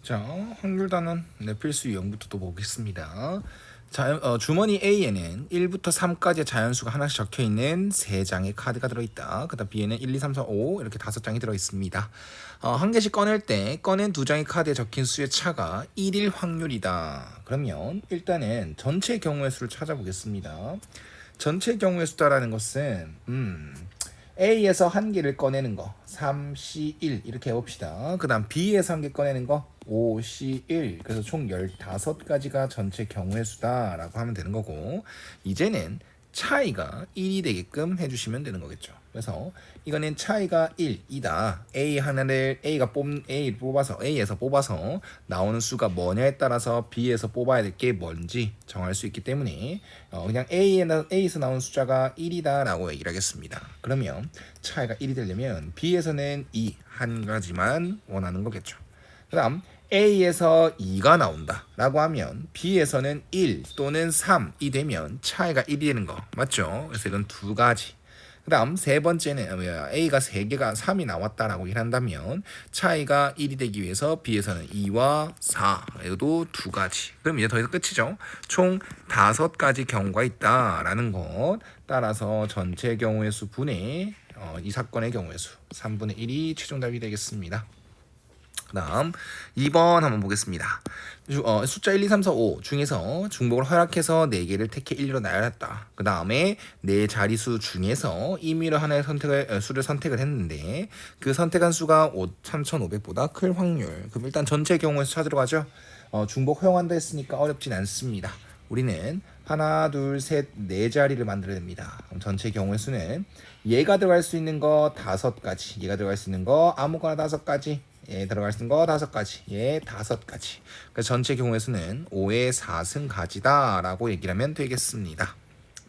자, 확률 단원 필수 유형부터 또 보겠습니다. 주머니 A에는 1부터 3까지의 자연수가 하나씩 적혀있는 3장의 카드가 들어있다. 그 다음 B에는 1, 2, 3, 4, 5 이렇게 5장이 들어있습니다. 한 개씩 꺼낼 때 꺼낸 2장의 카드에 적힌 수의 차가 1일 확률이다. 그러면 일단은 전체 경우의 수를 찾아보겠습니다. 전체 경우의 수다라는 것은 A에서 한 개를 꺼내는 거 3C1 이렇게 해봅시다. 그 다음 B에서 한 개 꺼내는 거 5C1 그래서 총 15가지가 전체 경우의 수다라고 하면 되는 거고, 이제는 차이가 1이 되게끔 해주시면 되는 거겠죠. 그래서 이거는 차이가 1이다. A를 뽑아서 A에서 뽑아서 나오는 수가 뭐냐에 따라서 B에서 뽑아야 될 게 뭔지 정할 수 있기 때문에 그냥 A에서 나오는 숫자가 1이다 라고 얘기를 하겠습니다. 그러면 차이가 1이 되려면 B에서는 2 한 가지만 원하는 거겠죠. 그 다음 A에서 2가 나온다 라고 하면 B에서는 1 또는 3이 되면 차이가 1이 되는 거 맞죠? 그래서 이건 2가지. 그 다음 세 번째는 A가 3개가 3이 나왔다라고 일한다면 차이가 1이 되기 위해서 B에서는 2와 4 이것도 2가지. 그럼 이제 더 이상 끝이죠. 총 5가지 경우가 있다라는 것. 따라서 전체 경우의 수 분의 이 사건의 경우의 수 3분의 1이 최종 답이 되겠습니다. 그 다음 2번 한번 보겠습니다. 숫자 1, 2, 3, 4, 5 중에서 중복을 허락해서 4개를 택해 1로 나열했다. 그 다음에 4자리수 중에서 임의로 하나의 수를 선택을 했는데 그 선택한 수가 3,500보다 클 확률. 그럼 일단 전체 경우의 수 찾으러 가죠. 중복 허용한다 했으니까 어렵진 않습니다. 우리는 하나, 둘, 셋, 4자리를 만들어야 됩니다. 그럼 전체 경우의 수는 얘가 들어갈 수 있는 거 5가지, 얘가 들어갈 수 있는 거 아무거나 5가지, 얘 들어갈 수 있는 거 5가지, 얘 5가지. 그래서 전체 경우의 수는 5의 4승가지다 라고 얘기를 하면 되겠습니다.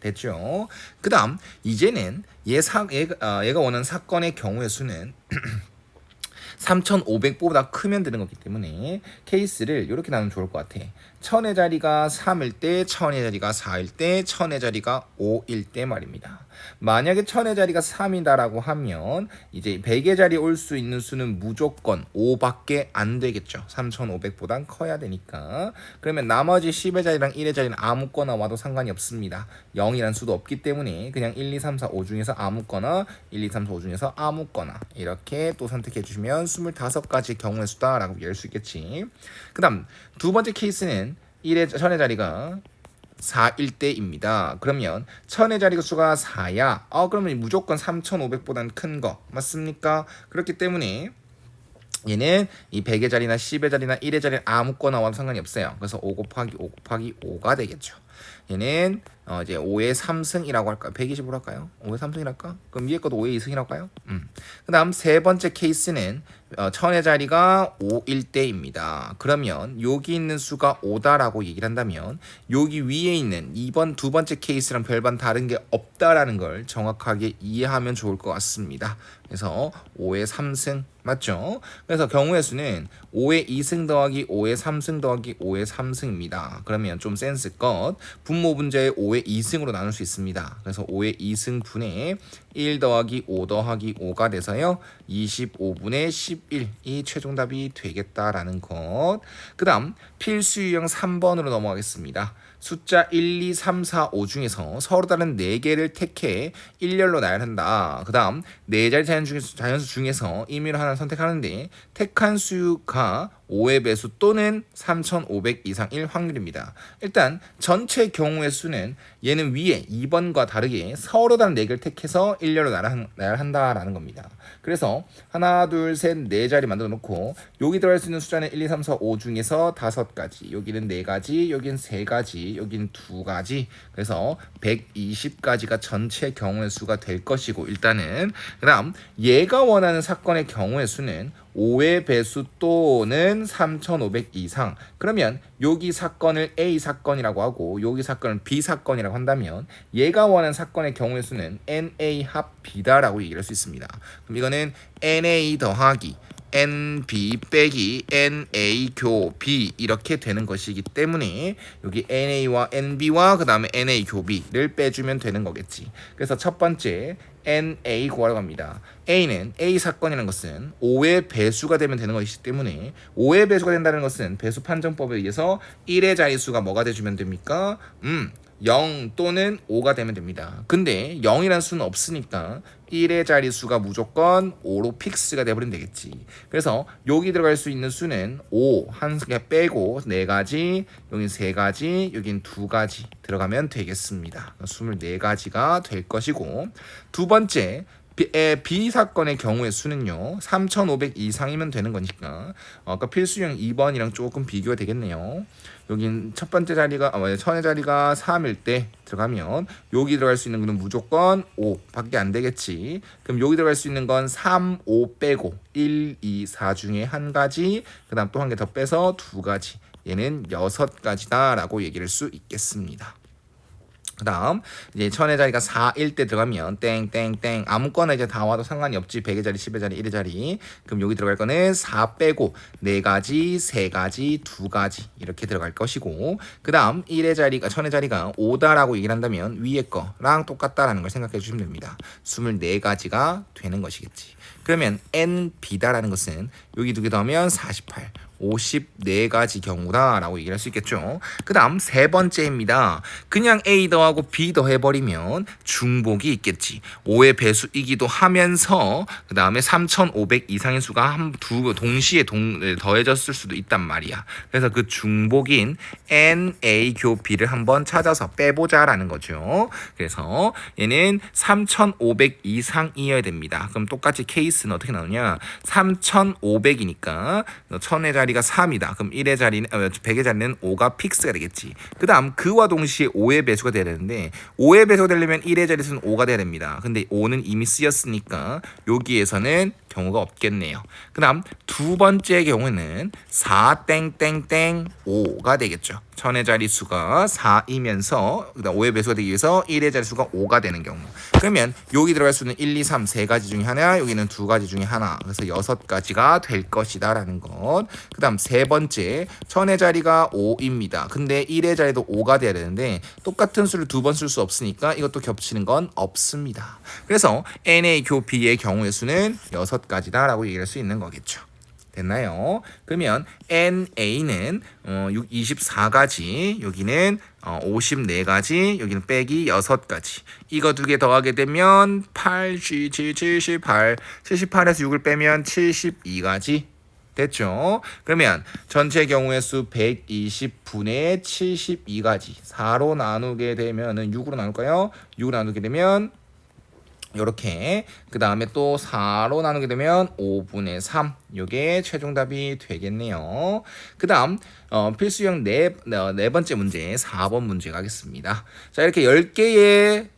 됐죠? 그 다음 이제는 얘가 원하는 사건의 경우의 수는 3,500보다 크면 되는 거기 때문에 케이스를 이렇게 나누면 좋을 것 같아. 1000의 자리가 3일 때, 1000의 자리가 4일 때, 1000의 자리가 5일 때 말입니다. 만약에 1000의 자리가 3이다라고 하면 이제 100의 자리에 올 수 있는 수는 무조건 5밖에 안 되겠죠. 3,500보단 커야 되니까. 그러면 나머지 10의 자리랑 1의 자리는 아무거나 와도 상관이 없습니다. 0이란 수도 없기 때문에 그냥 1, 2, 3, 4, 5 중에서 아무거나 1, 2, 3, 4, 5 중에서 아무거나 이렇게 또 선택해 주시면 25가지 경우의 수다라고 이해할 수 있겠지. 그 다음 두 번째 케이스는 1000의 자리가 4일 때입니다. 그러면 1000의 자리 수가 4야. 그러면 무조건 3,500보다는 큰 거 맞습니까? 그렇기 때문에 얘는 이 100의 자리나 10의 자리나 1의 자리는 아무거나 와도 상관이 없어요. 그래서 5 곱하기 5 곱하기 5가 되겠죠. 얘는 이제 5의 3승이라고 할까요? 120으로 할까요? 5의 3승이라 할까? 그럼 위에 것도 5의 2승이라고 할까요? 그 다음 세 번째 케이스는 1000의 자리가 5일 때입니다. 그러면 여기 있는 수가 5다라고 얘기를 한다면 여기 위에 있는 두 번째 케이스랑 별반 다른 게 없다라는 걸 정확하게 이해하면 좋을 것 같습니다. 그래서 5의 3승 맞죠? 그래서 경우의 수는 5의 2승 더하기 5의 3승 더하기 5의 3승입니다. 그러면 좀 센스껏 분모 분자의 5의 2승으로 나눌 수 있습니다. 그래서 5의 2승 분의 1 더하기 5 더하기 5가 돼서요 25분의 11이 최종답이 되겠다라는 것. 그 다음 필수 유형 3번으로 넘어가겠습니다. 숫자 1, 2, 3, 4, 5 중에서 서로 다른 4개를 택해 일렬로 나열한다. 그 다음 4자리 자연수 중에서 임의로 하나를 선택하는데 택한 수가 5의 배수 또는 3,500 이상일 확률입니다. 일단 전체 경우의 수는 얘는 위에 2번과 다르게 서로 다른 4개를 택해서 일렬로 나열한다라는 겁니다. 그래서 하나, 둘, 셋, 4자리 만들어 놓고 여기 들어갈 수 있는 숫자는 1, 2, 3, 4, 5 중에서 5가지, 여기는 4가지, 여기는 3가지, 여기는 2가지. 그래서 120가지가 전체 경우의 수가 될 것이고 일단은 그 다음 얘가 원하는 사건의 경우의 수는 5의 배수 또는 3,500 이상. 그러면 여기 사건을 A 사건이라고 하고 여기 사건을 B 사건이라고 한다면 얘가 원하는 사건의 경우의 수는 NA 합 B다라고 얘기할 수 있습니다. 그럼 이거는 NA 더하기 NB 빼기 NA 교 B 이렇게 되는 것이기 때문에 여기 NA와 NB와 그 다음에 NA 교 B를 빼주면 되는 거겠지. 그래서 첫 번째 NA 구하라고 합니다. A는 A 사건이라는 것은 5의 배수가 되면 되는 것이기 때문에 5의 배수가 된다는 것은 배수 판정법에 의해서 1의 자릿수가 뭐가 돼주면 됩니까? 0 또는 5가 되면 됩니다. 근데 0이라는 수는 없으니까 1의 자릿수가 무조건 5로 픽스가 돼버리면 되겠지. 그래서 여기 들어갈 수 있는 수는 5, 한 개 빼고 4가지, 여긴 3가지, 여긴 2가지 들어가면 되겠습니다. 24가지가 될 것이고, 두 번째 B 사건의 경우의 수는요 3,500 이상이면 되는 거니까 아까 필수형 2번이랑 조금 비교가 되겠네요. 여긴 첫 번째 자리가 천의 자리가 3일 때 들어가면 여기 들어갈 수 있는 거는 무조건 5밖에 안 되겠지. 그럼 여기 들어갈 수 있는 건 3, 5 빼고 1, 2, 4 중에 한 가지, 그 다음 또 한 개 더 빼서 2가지, 얘는 6가지다 라고 얘기할 수 있겠습니다. 그 다음 이제 천의 자리가 4일 때 들어가면 땡땡땡 아무거나 이제 다 와도 상관이 없지. 100의 자리, 10의 자리, 1의 자리. 그럼 여기 들어갈 거는 4 빼고 4가지, 3가지, 2가지 이렇게 들어갈 것이고, 그 다음 1의 자리가 천의 자리가 5다라고 얘기를 한다면 위에 거랑 똑같다라는 걸 생각해 주시면 됩니다. 24가지가 되는 것이겠지. 그러면 NB다라는 것은 여기 2개 더하면 48 54가지 경우다라고 얘기를 할 수 있겠죠. 그 다음 세 번째입니다. 그냥 A 더하고 B 더해버리면 중복이 있겠지. 5의 배수이기도 하면서 그 다음에 3,500 이상의 수가 동시에 더해졌을 수도 있단 말이야. 그래서 그 중복인 NA 교 B를 한번 찾아서 빼보자라는 거죠. 그래서 얘는 3,500 이상이어야 됩니다. 그럼 똑같이 케이스는 어떻게 나오냐. 3,500이니까 1000의 자리 가 3이다. 그럼 1의 자리는 100의 자리는 5가 픽스가 되겠지. 그 다음 그와 동시에 5의 배수가 돼야 되는데 5의 배수가 되려면 1의 자리수는 5가 돼야 됩니다. 근데 5는 이미 쓰였으니까 여기에서는 경우가 없겠네요. 그 다음 두 번째 경우는 4 땡땡땡 5가 되겠죠. 천의 자릿수가 4이면서 그다음 5의 배수가 되기 위해서 1의 자릿수가 5가 되는 경우. 그러면 여기 들어갈 수는 1, 2, 3 세 가지 중에 하나, 여기는 2가지 중에 하나. 그래서 6가지가 될 것이다 라는 것. 그 다음 세 번째 천의 자리가 5입니다. 근데 1의 자리도 5가 돼야 되는데 똑같은 수를 2번 쓸 수 없으니까 이것도 겹치는 건 없습니다. 그래서 NA 교 B의 경우의 수는 6가지다 라고 얘기할 수 있는 거겠죠. 됐나요? 그러면 NA는 24가지, 여기는 54가지, 여기는 빼기 6가지. 이거 2개 더하게 되면 8, 7, 78. 78에서 6을 빼면 72가지. 됐죠? 그러면 전체 경우의 수 120분의 72가지. 4로 나누게 되면은 6으로 나눌까요? 6으로 나누게 되면 요렇게, 그 다음에 또 4로 나누게 되면 5분의 3. 요게 최종답이 되겠네요. 그 다음 필수형 네 번째 문제 4번 문제 가겠습니다. 자, 이렇게 10개의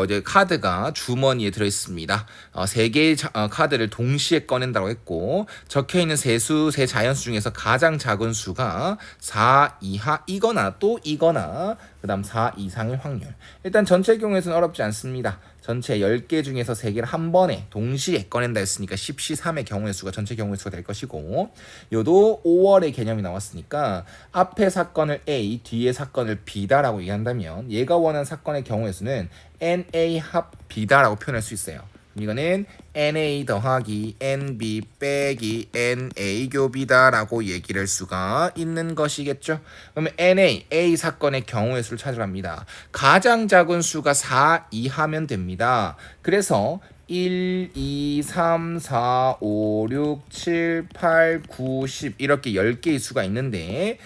이제 카드가 주머니에 들어있습니다. 3개의 카드를 동시에 꺼낸다고 했고, 적혀있는 세 자연수 중에서 가장 작은 수가 4 이하이거나 또 이거나 그 다음 4 이상의 확률. 일단 전체 경우에서는 어렵지 않습니다. 전체 10개 중에서 3개를 한 번에 동시에 꺼낸다 했으니까 10C3의 경우의 수가 전체 경우의 수가 될 것이고, 요도 5월의 개념이 나왔으니까 앞에 사건을 A, 뒤에 사건을 B다라고 얘기한다면 얘가 원하는 사건의 경우의 수는 NA 합 B다라고 표현할 수 있어요. 이거는 NA 더하기 NB 빼기 NA 교비다라고 얘기를 할 수가 있는 것이겠죠. 그러면 NA, A 사건의 경우의 수를 찾으랍니다. 가장 작은 수가 4 이하면 됩니다. 그래서 1, 2, 3, 4, 5, 6, 7, 8, 9, 10 이렇게 10개의 수가 있는데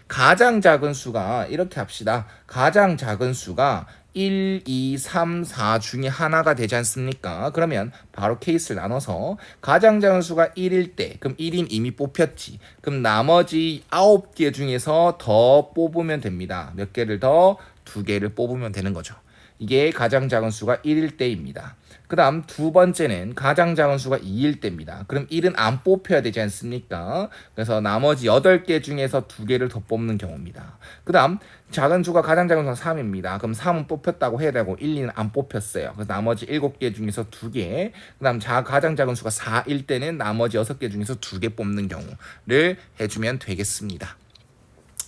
가장 작은 수가 이렇게 합시다. 가장 작은 수가 1, 2, 3, 4 중에 하나가 되지 않습니까? 그러면 바로 케이스를 나눠서 가장 작은 수가 1일 때 그럼 1인 이미 뽑혔지. 그럼 나머지 9개 중에서 더 뽑으면 됩니다. 몇 개를 더? 2개를 뽑으면 되는 거죠. 이게 가장 작은 수가 1일 때입니다. 그 다음 두 번째는 가장 작은 수가 2일 때입니다. 그럼 1은 안 뽑혀야 되지 않습니까? 그래서 나머지 8개 중에서 2개를 더 뽑는 경우입니다. 그 다음 작은 수가 가장 작은 수가 3입니다. 그럼 3은 뽑혔다고 해야 되고 1, 2는 안 뽑혔어요. 그래서 나머지 7개 중에서 2개. 그 다음 가장 작은 수가 4일 때는 나머지 6개 중에서 2개 뽑는 경우를 해주면 되겠습니다.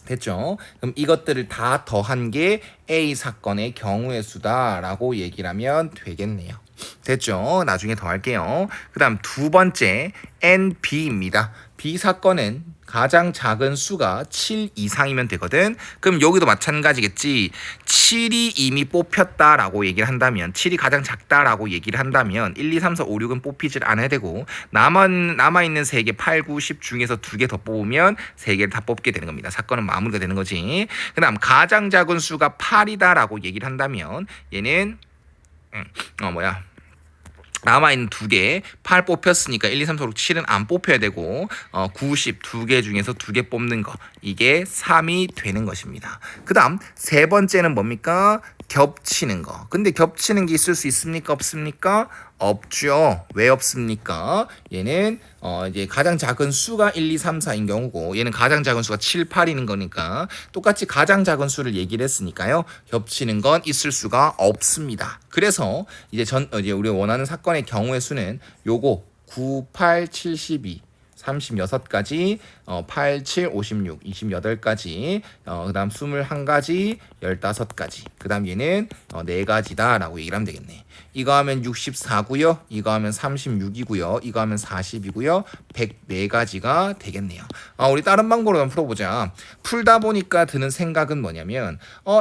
됐죠? 그럼 이것들을 다 더한 게 A 사건의 경우의 수다라고 얘기를 하면 되겠네요. 됐죠? 나중에 더 할게요. 그 다음 두 번째 NB입니다. B 사건은 가장 작은 수가 7 이상이면 되거든. 그럼 여기도 마찬가지겠지. 7이 이미 뽑혔다라고 얘기를 한다면 7이 가장 작다라고 얘기를 한다면 1, 2, 3, 4, 5, 6은 뽑히질 않아야 되고 남아있는 3개 8, 9, 10 중에서 2개 더 뽑으면 3개를 다 뽑게 되는 겁니다. 사건은 마무리가 되는 거지. 그 다음 가장 작은 수가 8이다라고 얘기를 한다면 얘는 남아있는 2개 8 뽑혔으니까 1, 2, 3, 4, 5, 6, 7은 안 뽑혀야 되고 90 2개 중에서 2개 뽑는 거 이게 3이 되는 것입니다. 그 다음 세 번째는 뭡니까? 겹치는 거. 근데 겹치는 게 있을 수 있습니까? 없습니까? 없죠. 왜 없습니까? 얘는 이제 가장 작은 수가 1, 2, 3, 4인 경우고 얘는 가장 작은 수가 7, 8이는 거니까 똑같이 가장 작은 수를 얘기를 했으니까요. 겹치는 건 있을 수가 없습니다. 그래서 이제 우리가 원하는 사건의 경우의 수는 요거 9, 8, 72 36가지, 8, 7, 56, 28가지, 그 다음 21가지, 15가지. 그 다음 얘는 4가지다 라고 얘기를 하면 되겠네. 이거 하면 64고요. 이거 하면 36이고요. 이거 하면 40이고요. 104가지가 되겠네요. 우리 다른 방법으로 한번 풀어보자. 풀다 보니까 드는 생각은 뭐냐면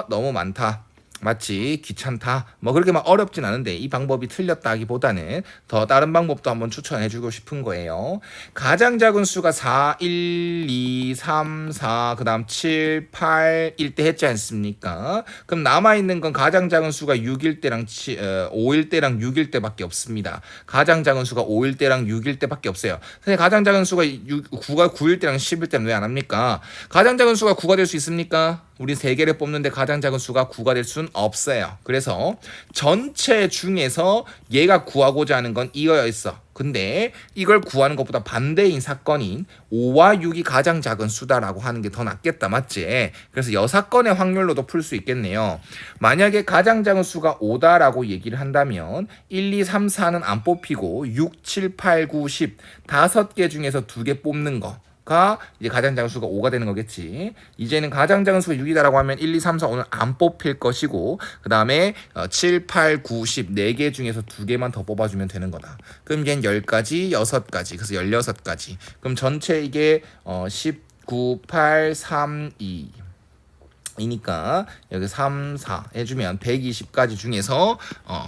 너무 많다. 맞지? 귀찮다. 뭐 그렇게 막 어렵진 않은데 이 방법이 틀렸다기보다는 더 다른 방법도 한번 추천해주고 싶은 거예요. 가장 작은 수가 4, 1, 2, 3, 4, 그 다음 7, 8일 때 했지 않습니까? 그럼 남아있는 건 가장 작은 수가 6일 때랑 5일 때랑 6일 때밖에 없습니다. 가장 작은 수가 5일 때랑 6일 때밖에 없어요. 선생님 가장 작은 수가 9가 9일 때랑 10일 때는 왜 안 합니까? 가장 작은 수가 9가 될 수 있습니까? 우리 3개를 뽑는데 가장 작은 수가 9가 될 수는 없어요. 그래서 전체 중에서 얘가 구하고자 하는 건 이거여 있어. 근데 이걸 구하는 것보다 반대인 사건인 5와 6이 가장 작은 수다라고 하는 게 더 낫겠다. 맞지? 그래서 여사건의 확률로도 풀 수 있겠네요. 만약에 가장 작은 수가 5다라고 얘기를 한다면 1, 2, 3, 4는 안 뽑히고 6, 7, 8, 9, 10 5개 중에서 2개 뽑는 거. 가 이제 가장 작은 수가 5가 되는 거겠지. 이제는 가장 작은 수가 6이다라고 하면 1, 2, 3, 4 오늘 안 뽑힐 것이고 그 다음에 7, 8, 9, 10 4개 중에서 2개만 더 뽑아주면 되는 거다. 그럼 얘는 10가지, 6가지 그래서 16가지. 그럼 전체 이게 19, 8, 3, 2 이니까 여기 3, 4 해주면 120가지 중에서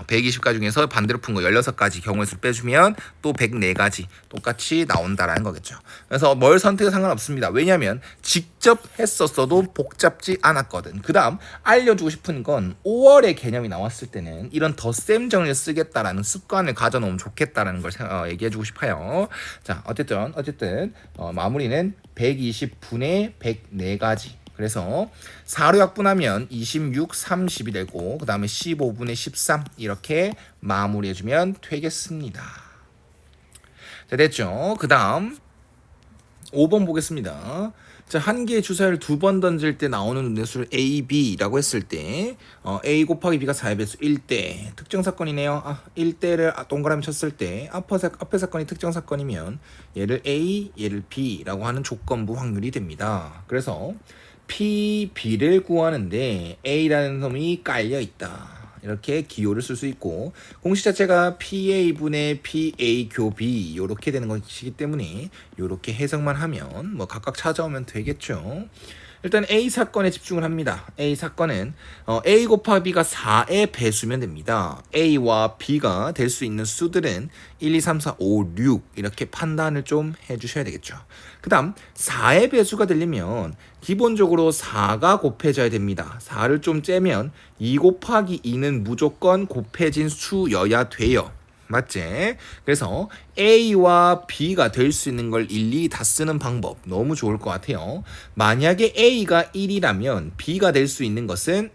120가지 중에서 반대로 푼 거 16가지 경우의 수를 빼주면 또 104가지 똑같이 나온다라는 거겠죠. 그래서 뭘 선택은 상관없습니다. 왜냐하면 직접 했었어도 복잡지 않았거든. 그 다음 알려주고 싶은 건 5월의 개념이 나왔을 때는 이런 덧셈 정리를 쓰겠다라는 습관을 가져놓으면 좋겠다라는 걸 얘기해주고 싶어요. 자 어쨌든 마무리는 120분의 104가지 그래서 4로 약분하면 26, 30이 되고 그 다음에 15분의 13 이렇게 마무리해주면 되겠습니다. 자 됐죠? 그 다음 5번 보겠습니다. 자, 한 개의 주사위를 2번 던질 때 나오는 눈대수를 A, B라고 했을 때 A 곱하기 B가 4의 배수 1대 특정 사건이네요. 1대를 동그라미 쳤을 때 앞에 사건이 특정 사건이면 얘를 A, 얘를 B라고 하는 조건부 확률이 됩니다. 그래서 P, B를 구하는데 A라는 놈이 깔려 있다. 이렇게 기호를 쓸 수 있고 공식 자체가 PA분의 PA 교B 이렇게 되는 것이기 때문에 이렇게 해석만 하면 뭐 각각 찾아오면 되겠죠. 일단 A 사건에 집중을 합니다. A 사건은 A 곱하기 B가 4의 배수면 됩니다. A와 B가 될 수 있는 수들은 1, 2, 3, 4, 5, 6 이렇게 판단을 좀 해주셔야 되겠죠. 그 다음 4의 배수가 되려면 기본적으로 4가 곱해져야 됩니다. 4를 좀 째면 2 곱하기 2는 무조건 곱해진 수여야 돼요. 맞지? 그래서 A와 B가 될 수 있는 걸 일일이 다 쓰는 방법 너무 좋을 것 같아요. 만약에 A가 1이라면 B가 될 수 있는 것은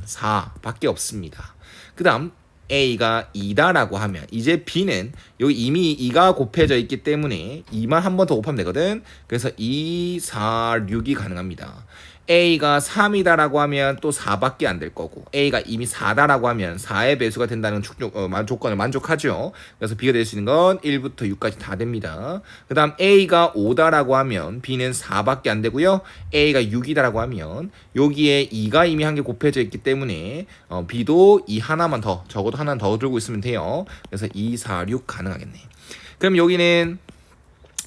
4밖에 없습니다. 그 다음 A가 2다라고 하면 이제 B는 여기 이미 2가 곱해져 있기 때문에 2만 한 번 더 곱하면 되거든. 그래서 2, 4, 6이 가능합니다. A가 3이다라고 하면 또 4밖에 안 될 거고 A가 이미 4다라고 하면 4의 배수가 된다는 조건을 만족하죠. 그래서 B가 될 수 있는 건 1부터 6까지 다 됩니다. 그 다음 A가 5다라고 하면 B는 4밖에 안 되고요. A가 6이다라고 하면 여기에 2가 이미 한 개 곱해져 있기 때문에 B도 2 하나만 더 적어도 하나 더 들고 있으면 돼요. 그래서 2, 4, 6 가능하겠네. 그럼 여기는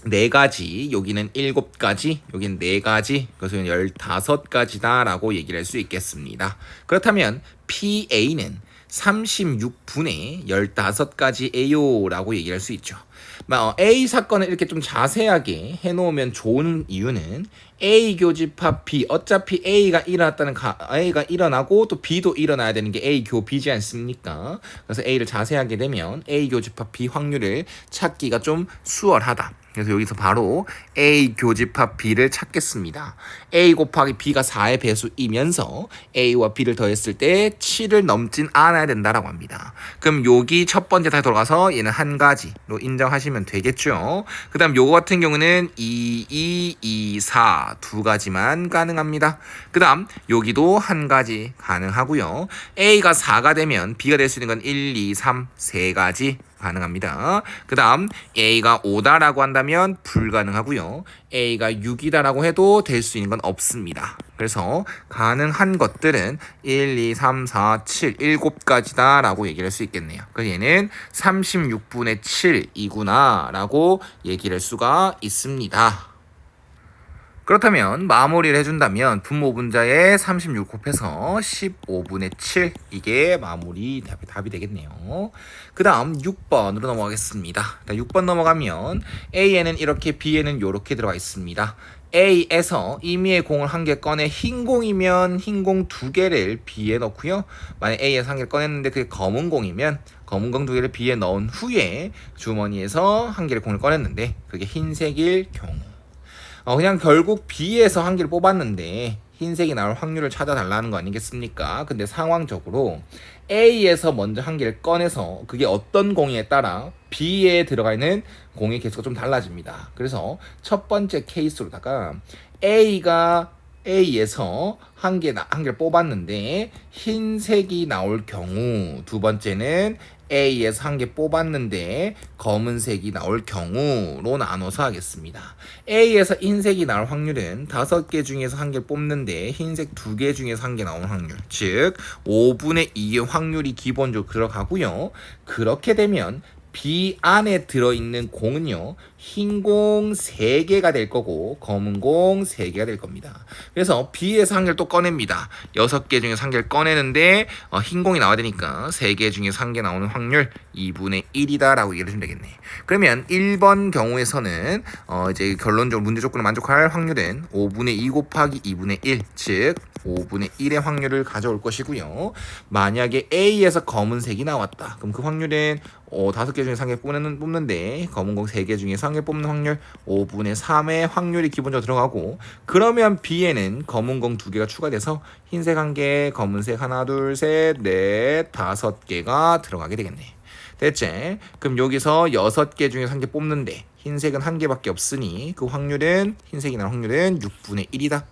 4가지, 여기는 7가지, 여기는 4가지, 그래서 15가지다 라고 얘기를 할 수 있겠습니다. 그렇다면 PA는 36분의 15가지예요 라고 얘기를 할 수 있죠. A 사건을 이렇게 좀 자세하게 해놓으면 좋은 이유는 A 교집합 B, 어차피 A가 일어나고 또 B도 일어나야 되는 게 A 교 B지 않습니까? 그래서 A를 자세하게 되면 A 교집합 B 확률을 찾기가 좀 수월하다. 그래서 여기서 바로 A 교집합 B를 찾겠습니다. A 곱하기 B가 4의 배수이면서 A와 B를 더했을 때 7을 넘진 않아야 된다라고 합니다. 그럼 여기 첫 번째 다시 돌아가서 얘는 한 가지로 인정하시면 되겠죠. 그 다음 요거 같은 경우는 2, 4 두 가지만 가능합니다. 그 다음 여기도 한 가지 가능하고요. A가 4가 되면 B가 될 수 있는 건 1, 2, 3 세 가지 가능합니다. 그 다음 A가 5다라고 한다면 불가능하고요. A가 6이다라고 해도 될 수 있는 건 없습니다. 그래서 가능한 것들은 1, 2, 3, 4, 7, 7가지다 라고 얘기를 할 수 있겠네요. 그래서 얘는 36분의 7이구나 라고 얘기를 할 수가 있습니다. 그렇다면 마무리를 해준다면 분모분자에 36 곱해서 15분의 7 이게 마무리 답이 되겠네요. 그 다음 6번으로 넘어가겠습니다. 6번 넘어가면 A에는 이렇게 B에는 이렇게 들어가 있습니다. A에서 임의의 공을 한 개 꺼내 흰 공이면 흰 공 2개를 B에 넣고요. 만약 A에서 한 개를 꺼냈는데 그게 검은 공이면 검은 공 2개를 B에 넣은 후에 주머니에서 한 개를 공을 꺼냈는데 그게 흰색일 경우 그냥 결국 B에서 한 개를 뽑았는데 흰색이 나올 확률을 찾아달라는 거 아니겠습니까? 근데 상황적으로 A에서 먼저 한 개를 꺼내서 그게 어떤 공에 따라 B에 들어가 있는 공의 개수가 좀 달라집니다. 그래서 첫 번째 케이스로다가 A가 A에서 한 개를 뽑았는데 흰색이 나올 경우, 두 번째는 A에서 한 개 뽑았는데 검은색이 나올 경우로 나눠서 하겠습니다. A에서 흰색이 나올 확률은 5개 중에서 한 개 뽑는데 흰색 2개 중에서 한 개 나오는 확률, 즉 5분의 2의 확률이 기본적으로 들어가고요. 그렇게 되면 B 안에 들어있는 공은요, 흰 공 3개가 될 거고 검은 공 3개가 될 겁니다. 그래서 B에서 한 개를 또 꺼냅니다. 6개 중에서 한 개를 꺼내는데 흰 공이 나와야 되니까 3개 중에서 한 개 나오는 확률 2분의 1이다 라고 얘기를 해주면 되겠네. 그러면 1번 경우에서는 이제 결론적으로 문제 조건을 만족할 확률은 5분의 2 곱하기 2분의 1, 즉 5분의 1의 확률을 가져올 것이고요. 만약에 A에서 검은색이 나왔다. 그럼 그 확률은 5개 중에서 한 개 뽑는데 검은 공 3개 중에서 한 개 뽑는 확률 5분의 3의 확률이 기본적으로 들어가고, 그러면 B에는 검은 공 2개가 추가돼서 흰색 1개, 검은색 하나, 둘, 셋, 넷, 5개가 들어가게 되겠네. 됐지? 그럼 여기서 6개 중에서 한 개 뽑는데 흰색은 1개밖에 없으니 그 확률은, 흰색이 나올 확률은 6분의 1이다.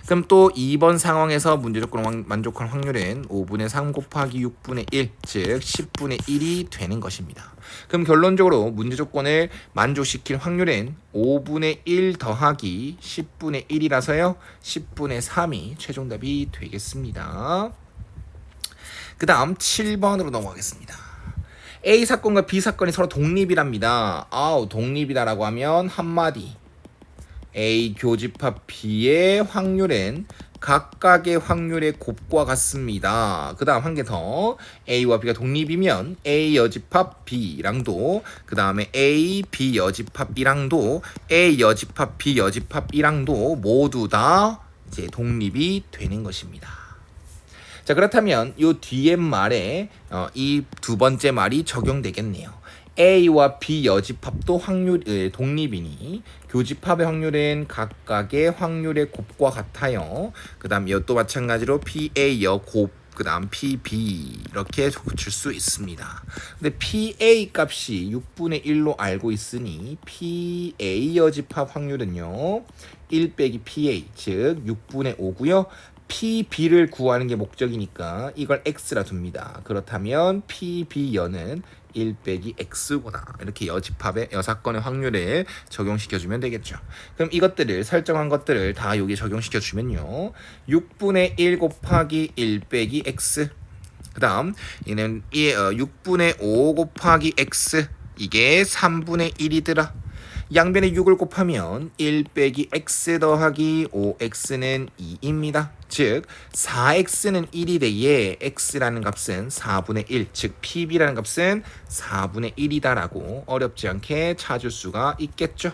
그럼 또 2번 상황에서 문제 조건을 만족할 확률은 5분의 3 곱하기 6분의 1, 즉 10분의 1이 되는 것입니다. 그럼 결론적으로 문제 조건을 만족시킬 확률은 5분의 1 더하기 10분의 1이라서요. 10분의 3이 최종답이 되겠습니다. 그 다음 7번으로 넘어가겠습니다. A 사건과 B 사건이 서로 독립이랍니다. 독립이다라고 하면 한마디. A 교집합 B의 확률은 각각의 확률의 곱과 같습니다. 그 다음 한 개 더. A와 B가 독립이면 A 여집합 B랑도, 그 다음에 A, B 여집합 B랑도, A 여집합 B 여집합 B랑도 모두 다 이제 독립이 되는 것입니다. 자, 그렇다면 이 뒤에 말에 이 두 번째 말이 적용되겠네요. A와 B 여집합도 독립이니 교집합의 확률은 각각의 확률의 곱과 같아요. 그 다음 이것도 마찬가지로 PA 그 다음 PB 이렇게 줄 수 있습니다. 근데 PA 값이 6분의 1로 알고 있으니 PA 여집합 확률은요 1 빼기 PA 즉 6분의 5고요. PB를 구하는 게 목적이니까 이걸 X라 둡니다. 그렇다면 PB여는 1 빼기 X구나. 이렇게 여집합의 여사건의 확률을 적용시켜주면 되겠죠. 그럼 이것들을 설정한 것들을 다 여기 적용시켜주면요. 6분의 1 곱하기 1 빼기 X 그 다음 얘는 6분의 5 곱하기 X 이게 3분의 1이더라. 양변에 6을 곱하면 1 빼기 x 더하기 5x는 2입니다. 즉 4x는 1이 되에 x라는 값은 4분의 1, 즉 pb라는 값은 4분의 1이다라고 어렵지 않게 찾을 수가 있겠죠.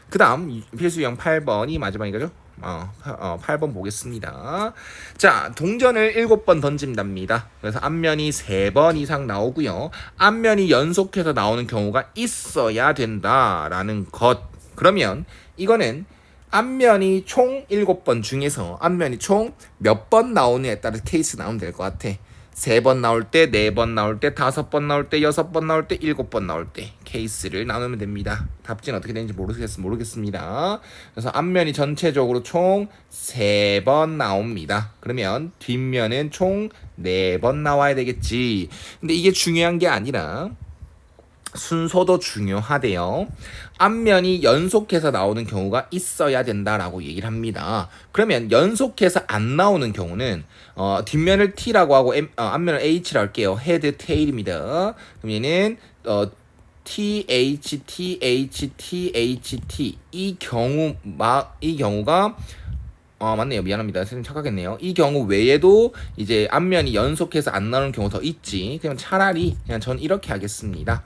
그 다음 필수 유형 8번이 마지막이죠. 8번 보겠습니다. 자, 동전을 7번 던진답니다. 그래서 앞면이 3번 이상 나오고요. 앞면이 연속해서 나오는 경우가 있어야 된다라는 것. 그러면 이거는 앞면이 총 7번 중에서 앞면이 총 몇 번 나오느냐에 따라 케이스 나오면 될 것 같아. 3번 나올 때, 4번 나올 때, 5번 나올 때, 6번 나올 때, 7번 나올 때 케이스를 나누면 됩니다. 답지는 어떻게 되는지 모르겠습니다. 그래서 앞면이 전체적으로 총 3번 나옵니다. 그러면 뒷면은 총 4번 나와야 되겠지. 근데 이게 중요한 게 아니라 순서도 중요하대요. 앞면이 연속해서 나오는 경우가 있어야 된다라고 얘기를 합니다. 그러면 연속해서 안 나오는 경우는 뒷면을 T라고 하고 앞면을 H라고 할게요. 헤드, 테일입니다. 그럼 얘는 TH, TH, TH, T 이 경우가 맞네요. 미안합니다. 선생님 착각했네요. 이 경우 외에도 이제 앞면이 연속해서 안 나오는 경우 더 있지. 그냥 차라리 그냥 전 이렇게 하겠습니다.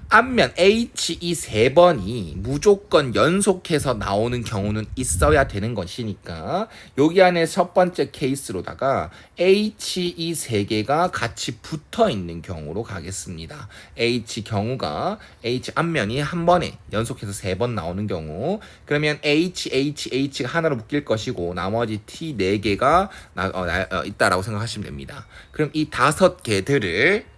앞면 H 이 3번이 무조건 연속해서 나오는 경우는 있어야 되는 것이니까 여기 안에 첫 번째 케이스로다가 H 이 3개가 같이 붙어 있는 경우로 가겠습니다. H 경우가 H 앞면이 한 번에 연속해서 3번 나오는 경우 그러면 H가 하나로 묶일 것이고 나머지 T 4개가 있다라고 생각하시면 됩니다. 그럼 이 5개들을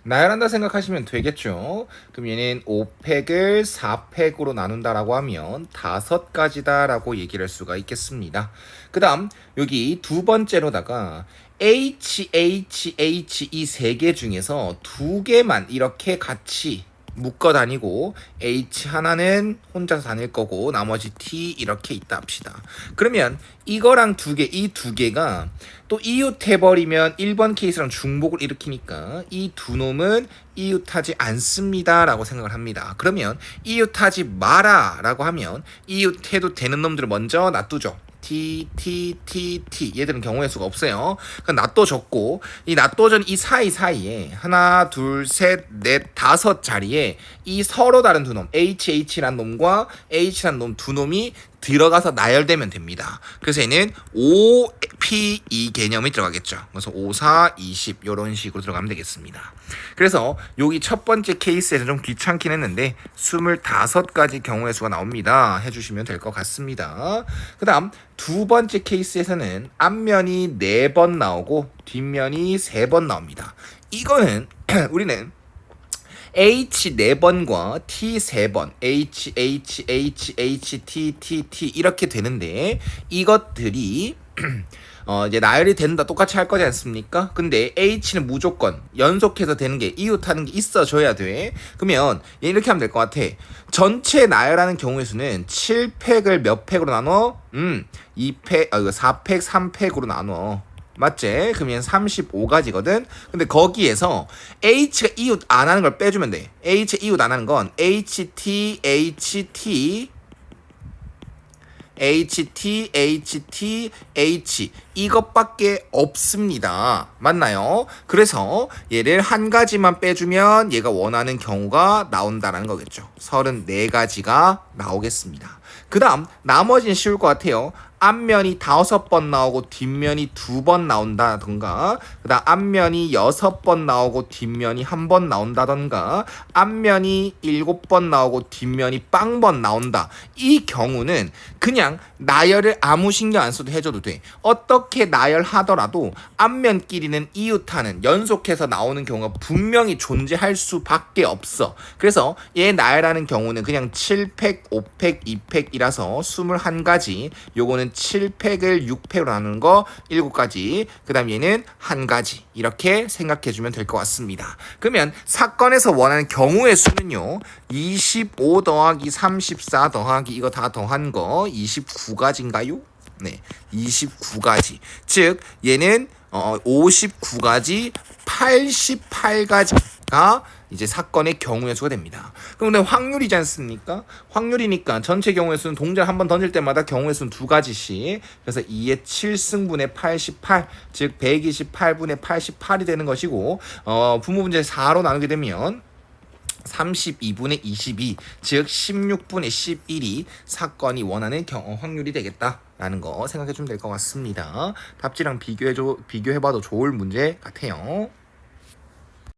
나열한다 생각하시면 되겠죠. 그럼 얘는 5팩을 4팩으로 나눈다라고 하면 5가지다라고 얘기를 할 수가 있겠습니다. 그 다음 여기 두 번째로다가 H 이 3개 중에서 2개만 이렇게 같이 묶어 다니고 H 하나는 혼자서 다닐 거고 나머지 T 이렇게 있다 합시다. 그러면 이거랑 이 두 개가 또 이웃해버리면 1번 케이스랑 중복을 일으키니까 이 두 놈은 이웃하지 않습니다 라고 생각을 합니다. 그러면 이웃하지 마라 라고 하면 이웃해도 되는 놈들을 먼저 놔두죠. T 얘들은 경우의 수가 없어요. 그러니까 놔둬줬고 이 놔둬준 이 사이에 하나 둘셋넷 5자리에 이 서로 다른 두 놈 HH란 놈과 H란 놈 두 놈이 들어가서 나열되면 됩니다. 그래서 얘는 OP2 개념이 들어가겠죠. 그래서 5, 4, 20 이런 식으로 들어가면 되겠습니다. 그래서 여기 첫 번째 케이스에서 좀 귀찮긴 했는데 25가지 경우의 수가 나옵니다. 해주시면 될 것 같습니다. 그 다음 두 번째 케이스에서는 앞면이 4번 나오고 뒷면이 3번 나옵니다. 이거는 우리는 H 4번과 T 3번 H T 이렇게 되는데 이것들이 이제 나열이 된다 똑같이 할 거지 않습니까? 근데 H는 무조건 연속해서 되는 게 이웃하는 게 있어줘야 돼. 그러면 이렇게 하면 될 것 같아. 전체 나열하는 경우의 수는 7팩을 몇 팩으로 나눠? 2팩, 4팩, 3팩으로 나눠. 맞지? 그러면 35가지거든. 근데 거기에서 H가 이웃 안 하는 걸 빼주면 돼. H 이웃 안 하는 건 HT 이것밖에 없습니다. 맞나요? 그래서 얘를 한 가지만 빼주면 얘가 원하는 경우가 나온다는 거겠죠. 34가지가 나오겠습니다. 그 다음 나머지는 쉬울 것 같아요. 앞면이 5번 나오고 뒷면이 2번 나온다던가, 그다음 앞면이 6번 나오고 뒷면이 1번 나온다던가, 앞면이 7번 나오고 뒷면이 빵번 나온다. 이 경우는 그냥 나열을 아무 신경 안 써도 해줘도 돼. 어떻게 나열하더라도 앞면끼리는 이웃하는 연속해서 나오는 경우가 분명히 존재할 수밖에 없어. 그래서 얘 나열하는 경우는 그냥 7팩, 5팩, 2팩이라서 21가지. 요거는 7팩을 6팩으로 나누는 거 7가지. 그 다음 얘는 1가지. 이렇게 생각해주면 될 것 같습니다. 그러면 사건에서 원하는 경우의 수는요, 25 더하기 34 더하기 이거 다 더한 거 29가지인가요? 네, 29가지. 즉 얘는 59가지, 88가지가 이제 사건의 경우의 수가 됩니다. 그럼 근데 확률이지 않습니까? 확률이니까 전체 경우의 수는 동전 한 번 던질 때마다 경우의 수는 2가지씩. 그래서 2의 7승분의 88, 즉 128분의 88이 되는 것이고, 분모 문제 4로 나누게 되면 32분의 22, 즉 16분의 11이 사건이 원하는 확률이 되겠다라는 거 생각해 주면 될 것 같습니다. 답지랑 비교해봐도 좋을 문제 같아요.